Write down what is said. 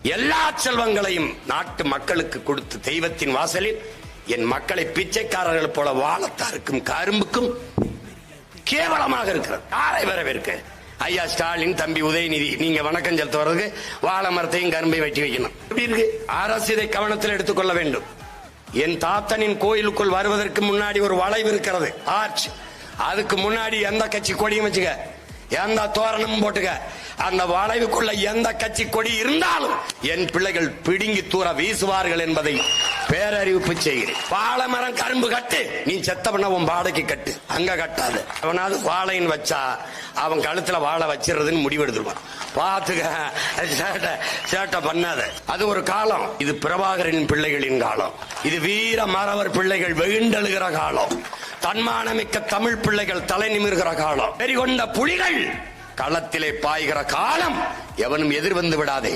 எல்லா செல்வங்களையும் நாட்டு மக்களுக்கு கொடுத்து தெய்வத்தின் வாசலில் என் மக்களை பிச்சைக்காரர்கள் போல வாழத்தாருக்கும் கரும்புக்கும் கேவலமாக இருக்கிறது. யாரை வரவேற்க? ஐயா ஸ்டாலின், தம்பி உதயநிதி, நீங்க வணக்கம் செலுத்த வர்றதுக்கு வாழை மரத்தையும் கரும்பை வெட்டி வைக்கணும். எப்படி இருக்கு? அரசு இதை கவனத்தில் எடுத்துக்கொள்ள வேண்டும். என் தாத்தனின் கோயிலுக்குள் வருவதற்கு முன்னாடி ஒரு வளைவு இருக்கிறது, ஆர்ச். அதுக்கு முன்னாடி எந்த கட்சி கொடியும் வச்சுக்க, எந்த தோரணமும் போட்டுக்க, அந்த வளைவுக்குள்ள எந்த கட்சி கொடி இருந்தாலும் என் பிள்ளைகள் பிடுங்கி தூர வீசுவார்கள் என்பதை பேரறிவிப்பு செய்கிறேன். வாழை மரம் கரும்பு கட்டு, நீ செத்த பண்ண உன் வாழைக்கு கட்டு, அங்க கட்டாது. அவனாவது வாழைன்னு வச்சா அவன் கழுத்துல வாழை வச்சிருதுன்னு முடிவெடுத்துருவான். பாத்துக்க, சேட்டை பண்ணாத. அது ஒரு காலம். இது பிரபாகரின் பிள்ளைகளின் காலம். இது வீர மறவர் பிள்ளைகள் வெகுண்டெழுகிற காலம். தன்மானமிக்க தமிழ் பிள்ளைகள் தலை நிமிர்கிற காலம். வெறிகொண்ட புலிகள் களத்திலே பாய்கிற காலம். எவனும் எதிர்வந்து விடாதே.